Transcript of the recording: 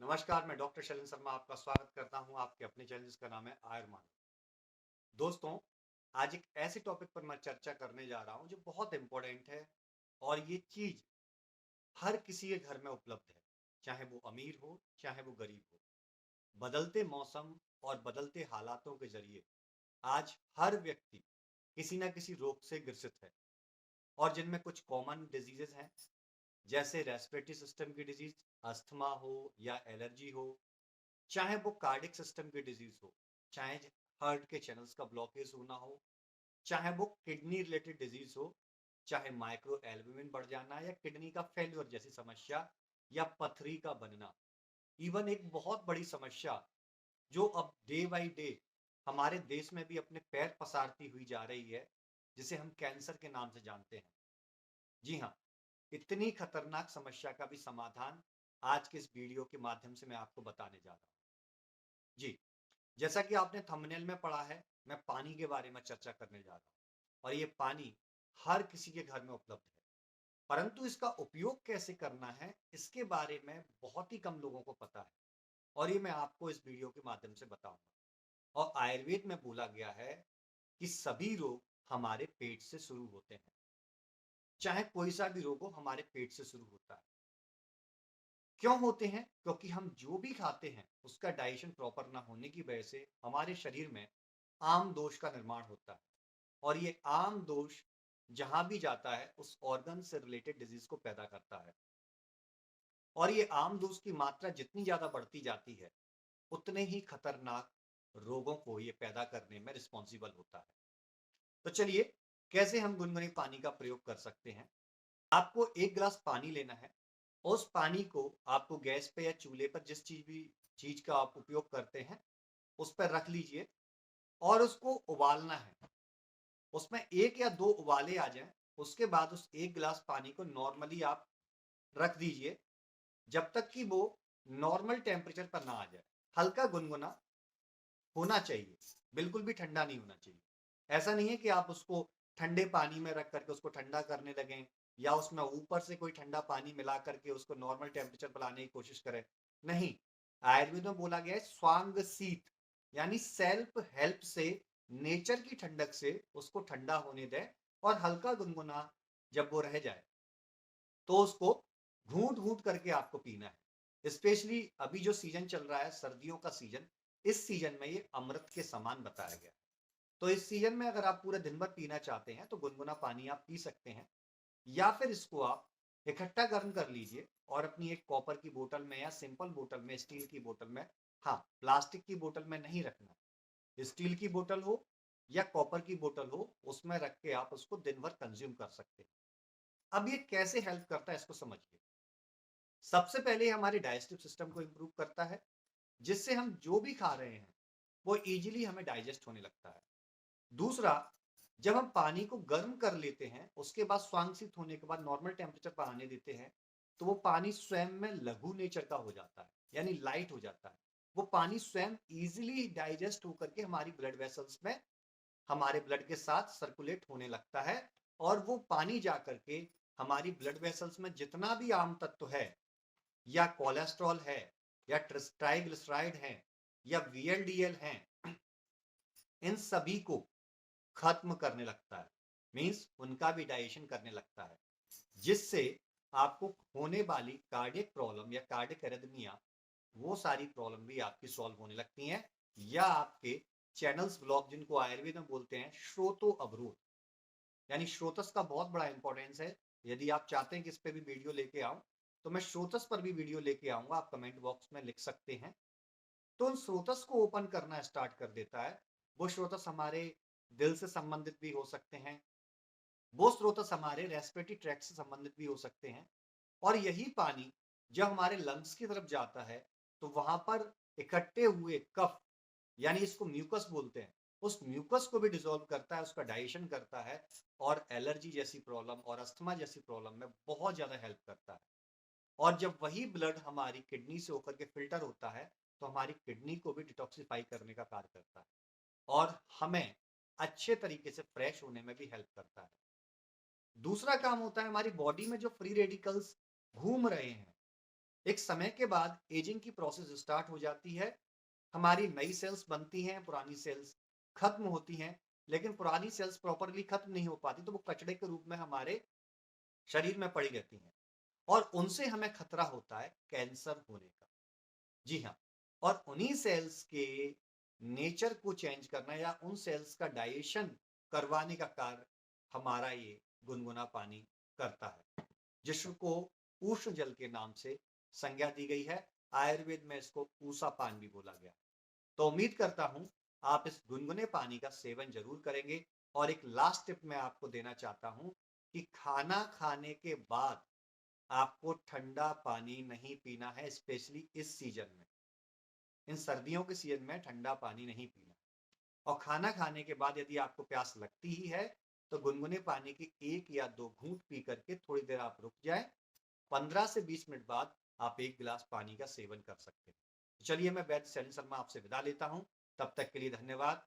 नमस्कार, मैं डॉक्टर शैलेंद्र शर्मा आपका स्वागत करता हूं आपके अपने चैनल जिसका नाम है आयुर्मान। दोस्तों, आज एक ऐसे टॉपिक पर मैं चर्चा करने जा रहा हूं जो बहुत इंपॉर्टेंट है और ये चीज हर किसी के घर में उपलब्ध है, चाहे वो अमीर हो, चाहे वो गरीब हो। बदलते मौसम और बदलते हालातों के जरिए आज हर व्यक्ति किसी ना किसी रोग से ग्रसित है और जिनमें कुछ कॉमन डिजीजेस हैं, जैसे रेस्पिरेटरी सिस्टम की डिजीज, अस्थमा हो या एलर्जी हो, चाहे वो कार्डिक सिस्टम की डिजीज हो, चाहे हार्ट के चैनल्स का ब्लॉकेज होना हो, चाहे वो किडनी रिलेटेड डिजीज हो, चाहे माइक्रो एल्ब्यूमिन बढ़ जाना या किडनी का फेल्योर जैसी समस्या या पथरी का बनना। इवन एक बहुत बड़ी समस्या जो अब डे बाई डे हमारे देश में भी अपने पैर पसारती हुई जा रही है, जिसे हम कैंसर के नाम से जानते हैं। जी हाँ, इतनी खतरनाक समस्या का भी समाधान आज के इस वीडियो के माध्यम से मैं आपको बताने जा रहा हूँ। जी, जैसा कि आपने थंबनेल में पढ़ा है, मैं पानी के बारे में चर्चा करने जा रहा हूँ और ये पानी हर किसी के घर में उपलब्ध है। परंतु इसका उपयोग कैसे करना है, इसके बारे में बहुत ही कम लोगों को पता है और ये मैं आपको इस वीडियो के माध्यम से बताऊंगा। और आयुर्वेद में बोला गया है कि सभी रोग हमारे पेट से शुरू होते हैं। चाहे कोई सा भी रोग हो, हमारे पेट से शुरू होता है। क्यों होते हैं? क्योंकि हम जो भी खाते हैं उसका डाइजेशन प्रॉपर ना होने की वजह से हमारे शरीर में आम दोष का निर्माण होता है और ये आम दोष जहां भी जाता है उस ऑर्गन से रिलेटेड डिजीज को पैदा करता है। और ये आम दोष की मात्रा जितनी ज्यादा बढ़ती जाती है, उतने ही खतरनाक रोगों को ये पैदा करने में रिस्पॉन्सिबल होता है। तो चलिए, कैसे हम गुनगुने पानी का प्रयोग कर सकते हैं। आपको एक गिलास पानी लेना है। उस पानी को आपको गैस पे या चूल्हे पर, जिस चीज का आप उपयोग करते हैं, उस पर रख लीजिए और उसको उबालना है। उसमें 1 या 2 उबाले आ जाएं, उसके बाद उस 1 गिलास पानी को नॉर्मली आप रख दीजिए, जब तक कि वो नॉर्मल टेम्परेचर पर ना आ जाए। हल्का गुनगुना होना चाहिए, बिल्कुल भी ठंडा नहीं होना चाहिए। ऐसा नहीं है कि आप उसको ठंडे पानी में रख करके उसको ठंडा करने लगें या उसमें ऊपर से कोई ठंडा पानी मिला करके उसको नॉर्मल टेम्परेचर पर लाने की कोशिश करें। नहीं, आयुर्वेद में बोला गया है स्वांग शीत, यानी सेल्फ हेल्प से, नेचर की ठंडक से उसको ठंडा होने दें और हल्का गुनगुना जब वो रह जाए तो उसको घूंट घूंट करके आपको पीना है। स्पेशली अभी जो सीजन चल रहा है, सर्दियों का सीजन, इस सीजन में ये अमृत के समान बताया गया। तो इस सीजन में अगर आप पूरे दिन भर पीना चाहते हैं तो गुनगुना पानी आप पी सकते हैं, या फिर इसको आप इकट्ठा गर्म कर लीजिए और अपनी एक कॉपर की बोतल में या सिंपल बोतल में, स्टील की बोतल में, हाँ, प्लास्टिक की बोतल में नहीं रखना, स्टील की बोतल हो या कॉपर की बोतल हो, उसमें रख के आप उसको दिन भर कंज्यूम कर सकते हैं। अब ये कैसे हेल्प करता है इसको समझिए। सबसे पहले हमारे डाइजेस्टिव सिस्टम को इंप्रूव करता है, जिससे हम जो भी खा रहे हैं वो इजीली हमें डाइजेस्ट होने लगता है। दूसरा, जब हम पानी को गर्म कर लेते हैं, उसके बाद स्वांशित होने के बाद नॉर्मल टेम्परेचर पर आने देते हैं, तो वो पानी स्वयं में लघु नेचर का हो जाता है, यानी लाइट हो जाता है। वो पानी स्वयं इजीली डाइजेस्ट होकर के हमारी ब्लड वेसल्स में, हमारे ब्लड के साथ सर्कुलेट होने लगता है और वो पानी जा करके हमारी ब्लड वेसल्स में जितना भी आम तत्व है, या कोलेस्ट्रॉल है, या ट्राइग्लिसराइड है, या वीएलडीएल है, इन सभी को खत्म करने लगता है। मींस उनका भी डाइजेशन करने लगता है, जिससे आपको होने वाली कार्डियक प्रॉब्लम या कार्डियक एरिथमिया, वो सारी प्रॉब्लम भी आपकी सॉल्व होने लगती हैं। या आपके चैनल्स ब्लॉक, जिनको आयुर्वेद में बोलते हैं श्रोतो अवरोध, यानी श्रोतस का बहुत बड़ा इंपॉर्टेंस है। यदि आप चाहते हैं कि इस पे भी वीडियो लेके आऊं, तो मैं श्रोतस पर भी वीडियो लेके आऊंगा, आप कमेंट बॉक्स में लिख सकते हैं। तो उन स्रोतस को ओपन करना स्टार्ट कर देता है। वो स्रोतस हमारे दिल से संबंधित भी हो सकते हैं, वो स्रोतस हमारे रेस्पिरेटरी ट्रैक्ट से संबंधित भी हो सकते हैं। और यही पानी जब हमारे लंग्स की तरफ जाता है, तो वहां पर इकट्ठे हुए कफ, यानी इसको म्यूकस बोलते हैं, उस म्यूकस को भी डिसॉल्व करता है, उसका डाइजेशन करता है और एलर्जी जैसी प्रॉब्लम और अस्थमा जैसी प्रॉब्लम में बहुत ज्यादा हेल्प करता है। और जब वही ब्लड हमारी किडनी से होकर के फिल्टर होता है, तो हमारी किडनी को भी डिटॉक्सिफाई करने का कार्य करता है और हमें अच्छे तरीके से फ्रेश होने में भी हेल्प करता है। दूसरा काम होता है, हमारी बॉडी में जो फ्री रेडिकल्स घूम रहे हैं, एक समय के बाद एजिंग की प्रोसेस स्टार्ट हो जाती है, हमारी नई सेल्स बनती हैं, पुरानी सेल्स खत्म होती हैं, लेकिन पुरानी सेल्स प्रॉपरली खत्म नहीं हो पाती, तो वो कचड़े के रूप में हमारे शरीर में पड़ी रहती हैं और उनसे हमें खतरा होता है कैंसर होने का। जी हाँ, और उन्हीं सेल्स के नेचर को चेंज करना या उन सेल्स का डाइजेशन करवाने का कार्य हमारा ये गुनगुना पानी करता है, जिसको उष्ण जल के नाम से संज्ञा दी गई है। आयुर्वेद में इसको ऊषा पान भी बोला गया। तो उम्मीद करता हूं आप इस गुनगुने पानी का सेवन जरूर करेंगे। और एक लास्ट टिप मैं आपको देना चाहता हूं कि खाना खाने के बाद आपको ठंडा पानी नहीं पीना है, स्पेशली इस सीजन में। इन सर्दियों के सीजन में ठंडा पानी नहीं पीना। और खाना खाने के बाद यदि आपको प्यास लगती ही है तो गुनगुने पानी की 1 या 2 घूंट पी करके थोड़ी देर आप रुक जाएं। 15 से 20 मिनट बाद आप 1 गिलास पानी का सेवन कर सकते हैं। चलिए मैं वैद्य सैनी शर्मा आपसे विदा लेता हूं। तब तक के लिए धन्यवाद।